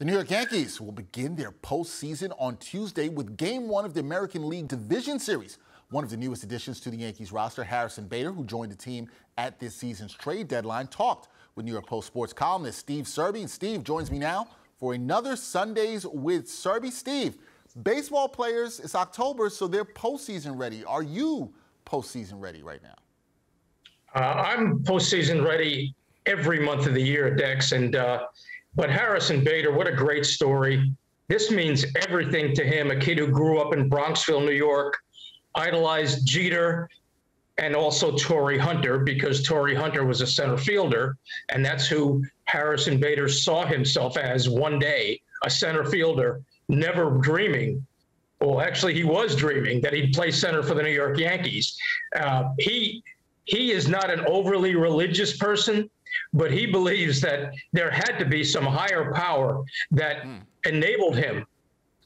The New York Yankees will begin their postseason on Tuesday with Game 1 of the American League Division Series. One of the newest additions to the Yankees roster, Harrison Bader, who joined the team at this season's trade deadline, talked with New York Post sports columnist Steve Serby. And Steve joins me now for another Sundays with Serby. Steve, baseball players, it's October, so they're postseason ready. Are you postseason ready right now? I'm postseason ready every month of the year, Dex, but Harrison Bader, what a great story. This means everything to him, a kid who grew up in Bronxville, New York, idolized Jeter and also Torrey Hunter, because Torrey Hunter was a center fielder, and that's who Harrison Bader saw himself as one day, a center fielder, never dreaming. Well, actually, he was dreaming that he'd play center for the New York Yankees. He is not an overly religious person, but he believes that there had to be some higher power that enabled him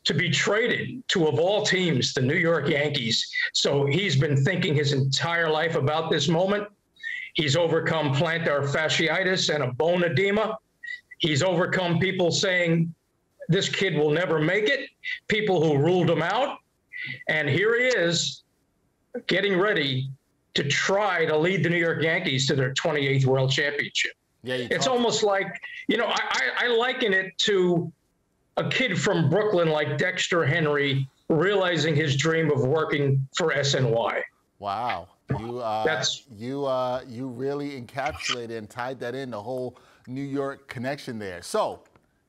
to be traded to, of all teams, the New York Yankees. So he's been thinking his entire life about this moment. He's overcome plantar fasciitis and a bone edema. He's overcome people saying this kid will never make it, people who ruled him out. And here he is getting ready to try to lead the New York Yankees to their 28th World Championship. Yeah, it's almost like, I liken it to a kid from Brooklyn like Dexter Henry realizing his dream of working for SNY. Wow. You really encapsulated and tied that in, the whole New York connection there. So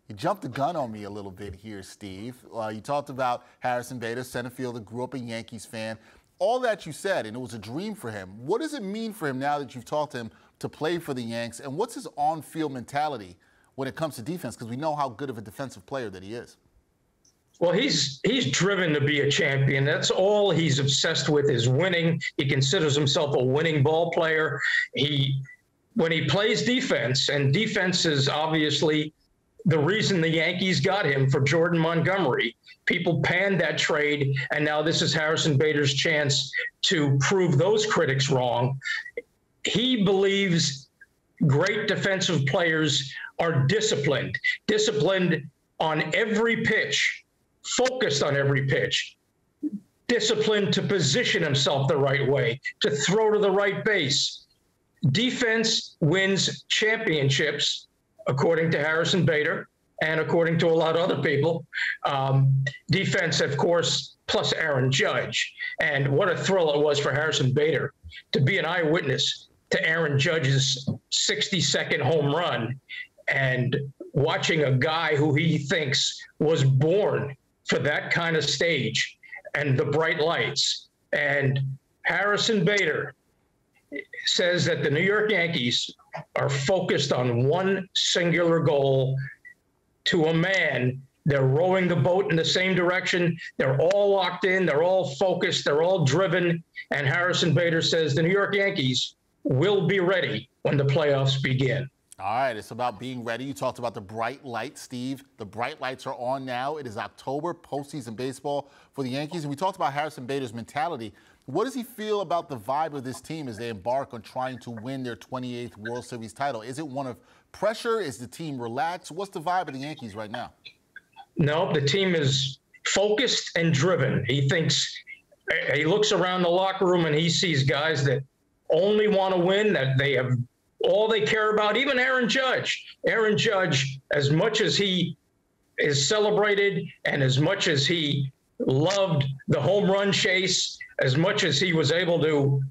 you jumped the gun on me a little bit here, Steve. You talked about Harrison Bader, center fielder, grew up a Yankees fan. All that you said, and it was a dream for him. What does it mean for him now that you've talked to him to play for the Yanks? And what's his on-field mentality when it comes to defense? Because we know how good of a defensive player that he is. Well, he's driven to be a champion. That's all he's obsessed with, is winning. He considers himself a winning ball player. When he plays defense, and defense is obviously the reason the Yankees got him for Jordan Montgomery. People panned that trade, and now this is Harrison Bader's chance to prove those critics wrong. He believes great defensive players are disciplined on every pitch, focused on every pitch, disciplined to position himself the right way, to throw to the right base. Defense wins championships, according to Harrison Bader, and according to a lot of other people. Defense, of course, plus Aaron Judge. And what a thrill it was for Harrison Bader to be an eyewitness to Aaron Judge's 60-second home run, and watching a guy who he thinks was born for that kind of stage and the bright lights. And Harrison Bader says that the New York Yankees are focused on one singular goal. To a man, they're rowing the boat in the same direction. They're all locked in. They're all focused. They're all driven. And Harrison Bader says the New York Yankees will be ready when the playoffs begin. All right, it's about being ready. You talked about the bright lights, Steve. The bright lights are on now. It is October, postseason baseball for the Yankees. And we talked about Harrison Bader's mentality. What does he feel about the vibe of this team as they embark on trying to win their 28th World Series title? Is it one of pressure? Is the team relaxed? What's the vibe of the Yankees right now? No, the team is focused and driven. He looks around the locker room and he sees guys that only want to win, that they have all they care about. Even Aaron Judge. Aaron Judge, as much as he is celebrated and as much as he loved the home run chase, as much as he was able to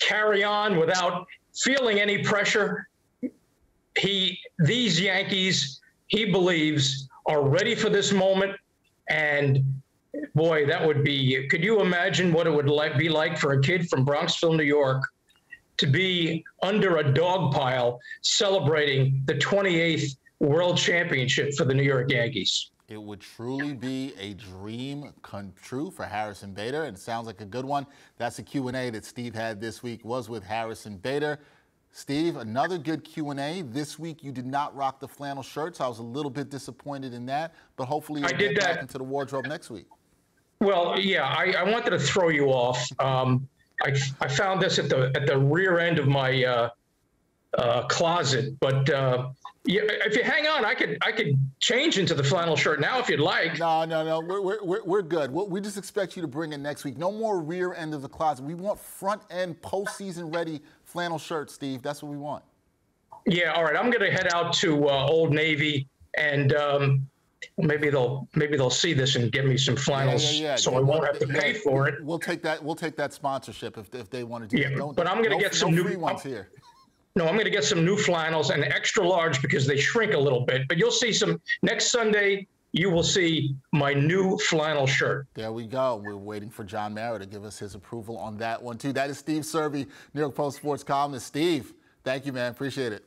carry on without feeling any pressure, these Yankees, he believes, are ready for this moment. And boy, that would be, could you imagine what it would be like for a kid from Bronxville, New York, to be under a dog pile celebrating the 28th World Championship for the New York Yankees? It would truly be a dream come true for Harrison Bader, and it sounds like a good one. That's the Q&A that Steve had this week, was with Harrison Bader. Steve, another good Q&A. This week you did not rock the flannel shirts. I was a little bit disappointed in that, but hopefully you'll get back into the wardrobe next week. Well, yeah, I wanted to throw you off. I found this at the rear end of my closet. But yeah, if you hang on, I could change into the flannel shirt now if you'd like. No. We're good. We just expect you to bring it next week. No more rear end of the closet. We want front end, postseason ready flannel shirts, Steve. That's what we want. Yeah. All right. I'm going to head out to Old Navy, and maybe they'll see this and get me some flannels, so I won't have to pay for it. We'll take that sponsorship if they want to do it. But I'm going to get some new free ones here. No, I'm going to get some new flannels and extra large because they shrink a little bit. But you'll see some next Sunday. You will see my new flannel shirt. There we go. We're waiting for John Mara to give us his approval on that one too. That is Steve Serby, New York Post sports columnist. Steve, thank you, man. Appreciate it.